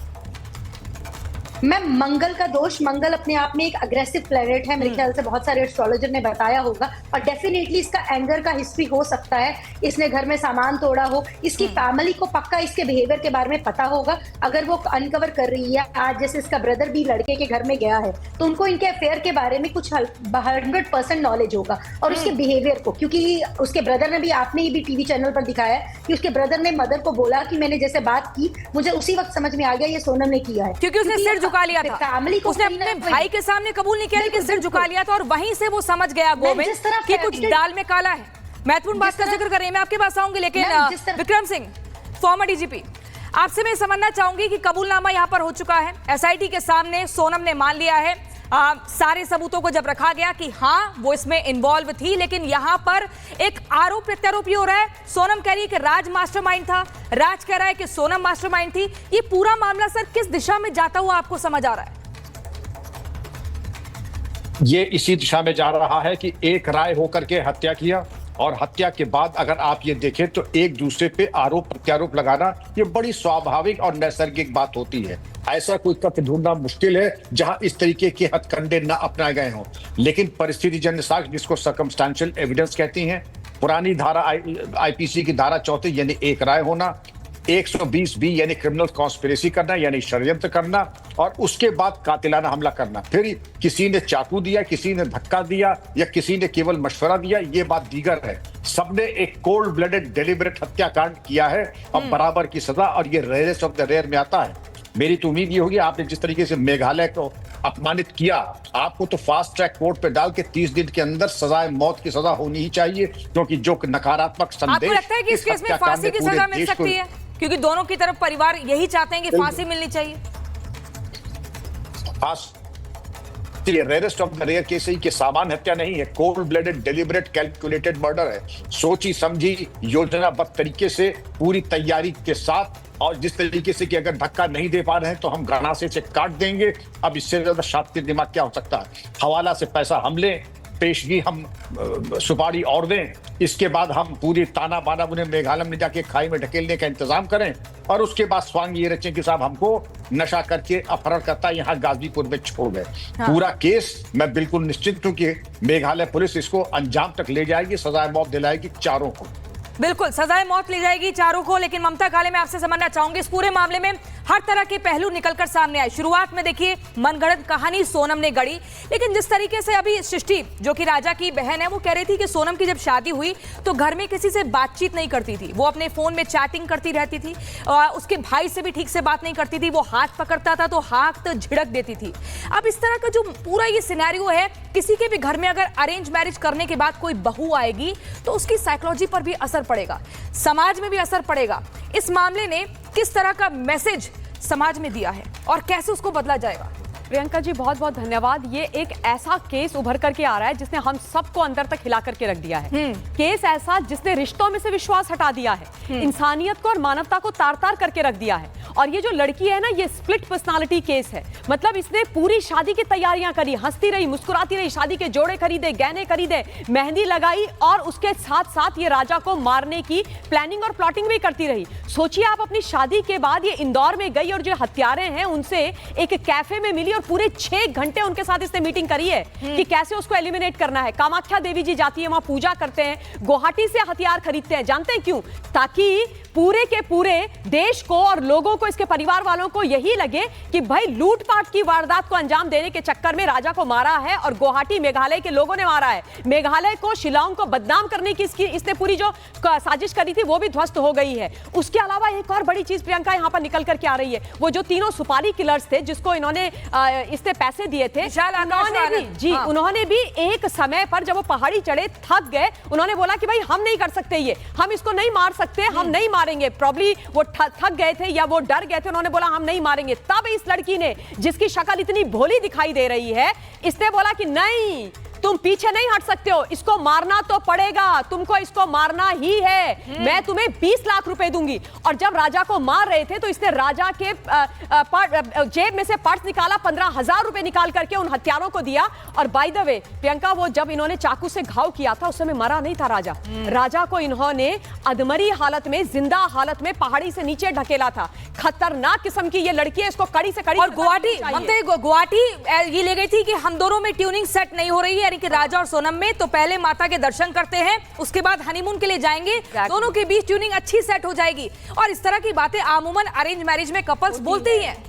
Q: मैम, मंगल का दोष, मंगल अपने आप में एक अग्रेसिव प्लैनेट है, मेरे ख्याल से बहुत सारे एस्ट्रोलॉजर ने बताया होगा, और डेफिनेटली इसका एंगर का हिस्ट्री हो सकता है। इसने घर में सामान तोड़ा हो, इसकी फैमिली को पक्का इसके बिहेवियर के बारे में पता होगा। अगर वो अनकवर कर रही है, आज जैसे इसका ब्रदर भी लड़के के घर में गया है, तो उनको इनके अफेयर के बारे में कुछ 100% नॉलेज होगा, और उसके बिहेवियर को, क्योंकि उसके ब्रदर ने भी, आपने भी टीवी चैनल पर दिखाया कि उसके ब्रदर ने मदर को बोला कि मैंने जैसे बात की, मुझे उसी वक्त समझ में आ गया ये सोनम ने किया है,
B: क्योंकि उसने सिर झुका लिया था।
Q: फैमिली को
B: उसने अपने भाई के सामने कबूल नहीं किया, लेकिन सिर झुका लिया था, और वहीं से वो समझ गया गोविंद कि कुछ दाल में काला है। महत्वपूर्ण बात का जिक्र करें, मैं आपके पास आऊंगी, लेकिन विक्रम सिंह, फॉर्मर डीजीपी, आपसे मैं समझना चाहूंगी कि कबूलनामा यहां पर हो चुका है, एसआईटी के सामने सोनम ने मान लिया है, सारे सबूतों को जब रखा गया कि हाँ वो इसमें इन्वॉल्व थी, लेकिन यहां पर एक आरोप प्रत्यारोप हो रहा है। सोनम कह रही है कि राज मास्टरमाइंड था, राज कह रहा है कि सोनम मास्टरमाइंड थी। ये पूरा मामला सर किस दिशा में जाता हुआ आपको समझ आ रहा है?
R: ये इसी दिशा में जा रहा है कि एक राय होकर के हत्या किया, और हत्या के बाद अगर आप ये देखें तो एक दूसरे पे आरोप प्रत्यारोप लगाना ये बड़ी स्वाभाविक और नैसर्गिक बात होती है। ऐसा कोई तथ्य ढूंढना मुश्किल है जहां इस तरीके के हथकंडे न अपनाए गए हों, लेकिन परिस्थितिजन्य साक्ष्य, जिसको सर्कमस्टेंशियल एविडेंस कहती हैं, पुरानी धारा आईपीसी की धारा 34 यानी एक राय होना, 120B यानी क्रिमिनल कॉन्स्पिरेसी करना यानी षड्यंत्र करना, और उसके बाद कातिलाना हमला करना। फिर किसी ने चाकू दिया, किसी ने धक्का दिया, या किसी ने केवल मशवरा दिया, ये बात दीगर है। सबने एक कोल्ड ब्लडेड डेलिबरेट हत्याकांड किया है और बराबर की सजा, और ये रेयरेस्ट ऑफ द रेयर में आता है। मेरी तो उम्मीद ये होगी, आपने जिस तरीके से मेघालय को अपमानित किया, आपको तो फास्ट ट्रैक कोर्ट पे डाल के 30 दिन के अंदर सजाए मौत की सजा होनी ही चाहिए, क्योंकि जो नकारात्मक संदेश,
B: आपको लगता है कि इस केस में फांसी की सजा मिल सकती है? क्योंकि दोनों की तरफ परिवार यही चाहते हैं कि फांसी मिलनी चाहिए।
R: Rarest of the rare case ही कि सामान्य हत्या नहीं है, cold blooded deliberate calculated murder है, सोची समझी योजनाबद्ध तरीके से पूरी तैयारी के साथ, और जिस तरीके से कि अगर धक्का नहीं दे पा रहे हैं तो हम गणासे से काट देंगे। अब इससे ज्यादा शातिर दिमाग क्या हो सकता है? हवाला से पैसा हम लें, पेशगी हम सुपारी और दें, इसके बाद हम पूरी ताना बाना उन्हें मेघालय में जाके खाई में ढकेलने का इंतजाम करें और उसके बाद स्वांग ये रचें कि साहब हमको नशा करके अपहरणकर्ता यहाँ गाजीपुर में छोड़ गए। पूरा केस मैं बिल्कुल निश्चित हूं कि मेघालय पुलिस इसको अंजाम तक ले जाएगी, सजाए मौत दिलाएगी चारों को।
B: बिल्कुल सजाए मौत ली जाएगी चारों को। लेकिन ममता काले, मैं आपसे समझना चाहूंगी, इस पूरे मामले में हर तरह के पहलू निकलकर सामने आए। शुरुआत में देखिए मनगढ़ंत कहानी सोनम ने गढ़ी, लेकिन जिस तरीके से अभी सृष्टि जो कि राजा की बहन है वो कह रही थी कि सोनम की जब शादी हुई तो घर में किसी से बातचीत नहीं करती थी, वो अपने फोन में चैटिंग करती रहती थी, उसके भाई से भी ठीक से बात नहीं करती थी, वो हाथ पकड़ता था तो हाथ झिड़क देती थी। अब इस तरह का जो पूरा ये सिनेरियो है, किसी के भी घर में अगर अरेंज मैरिज करने के बाद कोई बहू आएगी तो उसकी साइकोलॉजी पर भी असर पड़ेगा, समाज में भी असर पड़ेगा। इस मामले ने किस तरह का मैसेज समाज में दिया है और कैसे उसको बदला जाएगा?
S: प्रियंका जी बहुत बहुत धन्यवाद। ये एक ऐसा केस उभर करके आ रहा है जिसने हम सबको अंदर तक हिला करके रख दिया है। केस ऐसा जिसने रिश्तों में से विश्वास हटा दिया है, इंसानियत को और मानवता को तार तार करके रख दिया है। और ये जो लड़की है ना, ये स्प्लिट पर्सनालिटी केस है। मतलब इसने पूरी शादी की तैयारियां करी, हंसती रही, मुस्कुराती रही, शादी के जोड़े खरीदे, गहने खरीदे, मेहंदी लगाई और उसके साथ साथ ये राजा को मारने की प्लानिंग और प्लॉटिंग भी करती रही। सोचिए आप, अपनी शादी के बाद ये इंदौर में गई और जो हत्यारे हैं उनसे एक कैफे में मिली और पूरे 6 घंटे उनके साथ इसने मीटिंग करी है कि कैसे उसको एलिमिनेट करना है। कामाख्या देवी जी जाती है, वहां पूजा करते हैं, गुवाहाटी से हथियार खरीदते हैं। जानते हैं क्यों? ताकि पूरे के पूरे देश को और लोगों को, इसके परिवार वालों को यही लगे कि भाई लूटपाट की वारदात को अंजाम देने के चक्कर में राजा को मारा है और गुवाहाटी मेघालय के लोगों ने मारा है। मेघालय को, शिलांग को बदनाम करने की इसने पूरी जो साजिश करी थी वो भी ध्वस्त हो गई है। उसके अलावा एक और बड़ी चीज प्रियंका यहां पर निकल करके आ रही है, वो जो तीनों सुपारी किलर्स थे जिसको इन्होंने इसने पैसे दिए थे, उन्होंने भी एक समय पर जब वो पहाड़ी चढ़े थक गए, उन्होंने बोला कि भाई हम नहीं कर सकते, ये हम इसको नहीं मार सकते, हम नहीं मारेंगे। प्रॉब्ली वो थक गए थे या वो डर गए थे, उन्होंने बोला हम नहीं मारेंगे। तब इस लड़की ने, जिसकी शक्ल इतनी भोली दिखाई दे रही है, इसने बोला कि नहीं, तुम पीछे नहीं हट सकते हो, इसको मारना तो पड़ेगा, तुमको इसको मारना ही है, मैं तुम्हें 20 लाख रुपए दूंगी। और जब राजा को मार रहे थे तो इसने राजा के जेब में से पर्स निकाला, 15,000 रुपए निकाल करके उन हत्यारों को दिया। और बाय द वे प्रियंका, वो जब इन्होंने चाकू से घाव किया था उस समय मरा नहीं था राजा। राजा को इन्होंने अधमरी हालत में, जिंदा हालत में पहाड़ी से नीचे ढकेला था। खतरनाक किस्म की ये लड़की है, इसको कड़ी से कड़ी।
B: और गुवाहाटी ये ले गई थी कि हम दोनों में ट्यूनिंग सेट नहीं हो रही है, कि राजा और सोनम में, तो पहले माता के दर्शन करते हैं, उसके बाद हनीमून के लिए जाएंगे, दोनों के बीच ट्यूनिंग अच्छी सेट हो जाएगी। और इस तरह की बातें आमूमन अरेंज मैरिज में कपल्स बोलते ही हैं।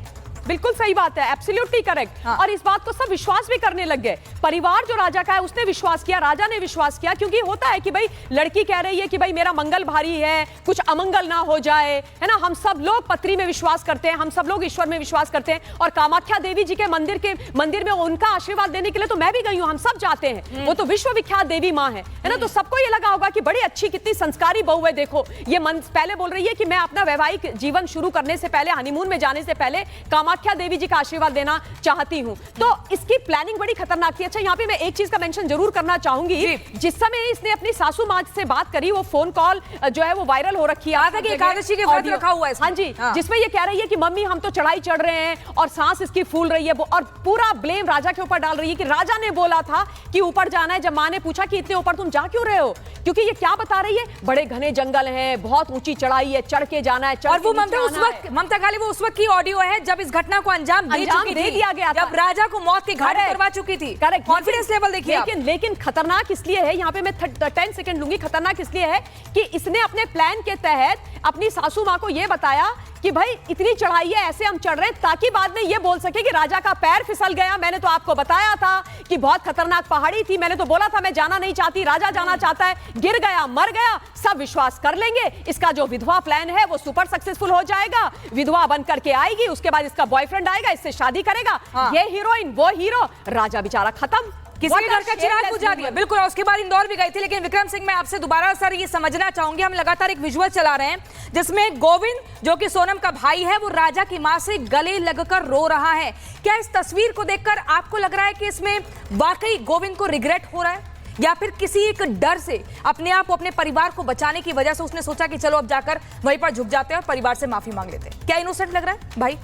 S: बिल्कुल सही बात है, एब्सोल्युटली करेक्ट। और इस बात को सब विश्वास भी करने लग गए। परिवार जो राजा का है उसने विश्वास किया, राजा ने विश्वास किया, क्योंकि होता है कि भाई लड़की कह रही है कि भाई मेरा मंगल भारी है, कुछ अमंगल ना हो जाए, है ना। हम सब लोग पत्री में विश्वास करते हैं, हम सब लोग ईश्वर में विश्वास करते हैं। और कामाख्या देवी जी के मंदिर में उनका आशीर्वाद देने के लिए तो मैं भी गई हूँ, हम सब जाते हैं। वो तो विश्वविख्यात देवी माँ है ना। तो सबको ये लगा होगा कि बड़ी अच्छी, कितनी संस्कारी बहू है, देखो ये पहले बोल रही है कि मैं अपना वैवाहिक जीवन शुरू करने से पहले, हनीमून में जाने से पहले कामाख्या देवी जी का आशीर्वाद देना चाहती हूं। तो इसकी प्लानिंग बड़ी खतरनाक थी। अच्छा, यहाँ पे मैं एक चीज का मेंशन जरूर करना चाहूंगी, जिस समय इसने अपनी सासू माँ से बात करी, वो फोन कॉल जो है वो वायरल हो रखी है,
B: एकादशी के व्रत रखा हुआ है।
S: हाँ जी, जिसमें ये कह रही है कि मम्मी हम तो चढ़ाई चढ़ रहे हैं और सांस इसकी फूल रही है, और पूरा ब्लेम राजा के ऊपर डाल रही है कि राजा ने बोला था कि ऊपर जाना है। जब माँ ने पूछा कि इतने ऊपर तुम जा क्यों रहे हो, क्योंकि ये क्या बता रही है, बड़े घने जंगल है, बहुत ऊंची चढ़ाई है, चढ़ के जाना है।
B: और वो ममता काली, वो उस वक्त की ऑडियो है जब इस घटना को अंजाम दे दिया गया था, जब राजा को मौत के घाट करवा चुकी थी। करेक्ट, कॉन्फिडेंस लेवल देखिए।
S: लेकिन खतरनाक इसलिए है, यहाँ पे मैं 10 सेकंड लूंगी, खतरनाक इसलिए है कि इसने अपने प्लान के तहत अपनी सासू माँ को यह बताया कि भाई इतनी चढ़ाई है, ऐसे हम चढ़ रहे हैं, ताकि बाद में ये बोल सके कि राजा का पैर फिसल गया, मैंने तो आपको बताया था कि बहुत खतरनाक पहाड़ी थी, मैंने तो बोला था मैं जाना नहीं चाहती, राजा जाना चाहता है, गिर गया, मर गया, सब विश्वास कर लेंगे। इसका जो विधवा प्लान है वो सुपर सक्सेसफुल हो जाएगा, विधवा बन करके आएगी, उसके बाद इसका बॉयफ्रेंड आएगा, इससे शादी करेगा। ये हीरोइन, वो हीरो, राजा बेचारा खत्म,
B: किसी के घर का चिराग बुझा दिया। बिल्कुल। और उसके बाद इंदौर भी गए थे। लेकिन विक्रम सिंह, मैं आपसे दोबारा सर ये समझना चाहूंगी, हम लगातार एक विजुअल चला रहे हैं जिसमें गोविंद, जो कि सोनम का भाई है, वो राजा की मां से गले लगकर रो रहा है। क्या इस तस्वीर को देखकर आपको लग रहा है कि इसमें वाकई गोविंद को रिग्रेट हो रहा है, या फिर किसी एक डर से, अपने आप को, अपने परिवार को बचाने की वजह से उसने सोचा कि चलो अब जाकर वहीं पर झुक जाते हैं और परिवार से माफी मांग लेते हैं? क्या इनोसेंट लग रहा है भाई?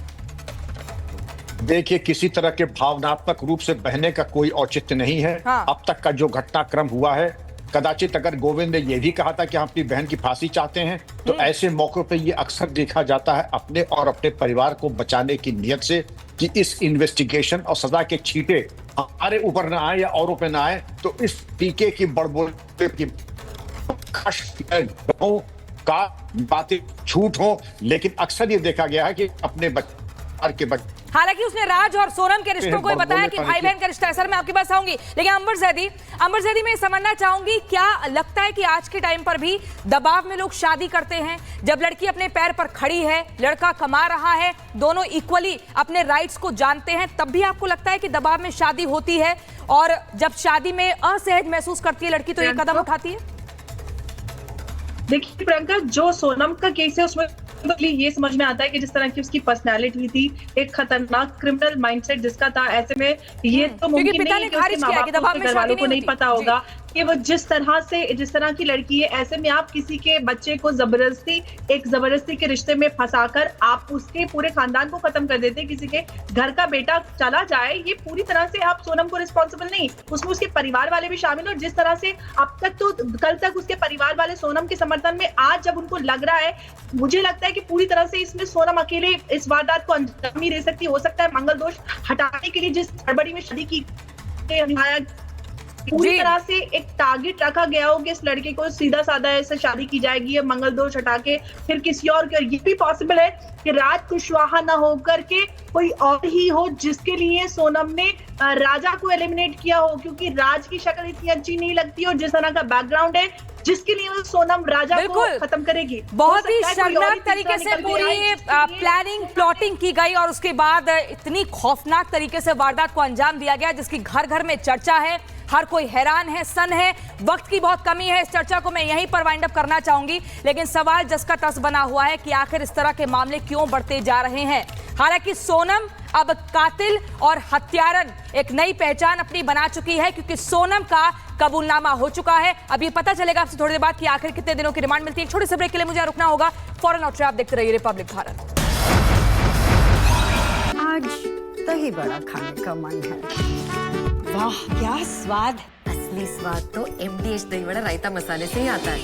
R: देखिए, किसी तरह के भावनात्मक रूप से बहने का कोई औचित्य नहीं है।
B: हाँ।
R: अब तक का जो घटनाक्रम हुआ है, कदाचित अगर गोविंद ने यह भी कहा था कि हम अपनी बहन की फांसी चाहते हैं, तो ऐसे मौकों पे ये अक्सर देखा जाता है अपने और अपने परिवार को बचाने की नियत से कि इस इन्वेस्टिगेशन और सजा के छींटे हमारे ऊपर ना आए या औरों पे ना आए, तो इस टीके की बड़बोले की का बातें झूठ हो, लेकिन अक्सर ये देखा गया है कि अपने के बच्चे।
B: हालांकि उसने राज और सोनम के रिश्तों को बताया कि भाई बहन का रिश्ता है। सर, मैं आपके पास आऊंगी, लेकिन अंबर जैदी मैं समझना चाहूंगी, क्या लगता है कि आज के टाइम पर भी दबाव में लोग शादी करते हैं? जब लड़की अपने पैर पर खड़ी है, लड़का कमा रहा है, दोनों इक्वली अपने राइट्स को जानते हैं, तब भी आपको लगता है कि दबाव में शादी होती है? और जब शादी में असहज महसूस करती है लड़की, तो ये कदम उठाती है?
N: देखिए प्रियंका, जो सोनम का केस है उसमें तो ये समझ में आता है कि जिस तरह की उसकी पर्सनालिटी थी, एक खतरनाक क्रिमिनल माइंडसेट जिसका था, ऐसे में ये तो मुमकिन नहीं है कि उसके माँ बाप को, घर वालों को नहीं पता होगा कि वो जिस तरह की लड़की है, ऐसे में आप किसी के बच्चे को जबरदस्ती के रिश्ते में फंसाकर आप उसके पूरे खानदान को खत्म कर देते, किसी के घर का बेटा चला जाए, ये पूरी तरह से आप सोनम को रिस्पॉन्सिबल नहीं, उसमें उसके परिवार वाले भी शामिल। और जिस तरह से अब तक तो कल तक उसके परिवार वाले सोनम के समर्थन में, आज जब उनको लग रहा है, मुझे लगता है कि पूरी तरह से इसमें सोनम अकेले इस वारदात को अंजाम नहीं दे सकती। हो सकता है मंगल दोष हटाने के लिए जिस गड़बड़ी में शादी की पूरी तरह से एक टारगेट रखा गया हो कि इस लड़के को सीधा साधा ऐसे शादी की जाएगी, मंगल दोष हटा के फिर किसी और के। ये भी पॉसिबल है कि राज कुशवाहा ना होकर के कोई और ही हो, जिसके लिए सोनम ने राजा को एलिमिनेट किया हो, क्योंकि राज की शक्ल इतनी अच्छी नहीं लगती और जिस तरह का बैकग्राउंड है, जिसके लिए वो सोनम राजा को खत्म करेगी।
B: बहुत ही शर्मनाक तरीके से पूरी प्लानिंग प्लॉटिंग की गई और उसके बाद इतनी खौफनाक तरीके से वारदात को अंजाम दिया गया, जिसकी घर घर में चर्चा है, हर कोई हैरान है, सन है। वक्त की बहुत कमी है, इस चर्चा को मैं यहीं पर वाइंड अप करना चाहूंगी, लेकिन सवाल जस का तस बना हुआ है कि आखिर इस तरह के मामले क्यों बढ़ते जा रहे हैं। हालांकि सोनम अब कातिल और हत्यारन एक नई पहचान अपनी बना चुकी है, क्योंकि सोनम का कबूलनामा हो चुका है। अब ये पता चलेगा आपसे थोड़ी देर बाद कि आखिर कितने दिनों की रिमांड मिलती है। एक छोटे से ब्रेक के लिए मुझे रुकना होगा, फौरन लौट आप देखते रहिए रिपब्लिक भारत।
A: आज दही बड़ा खाने का मन है।
C: वाह क्या स्वाद! असली स्वाद तो MDH दही वड़ा रायता मसाले से ही आता है।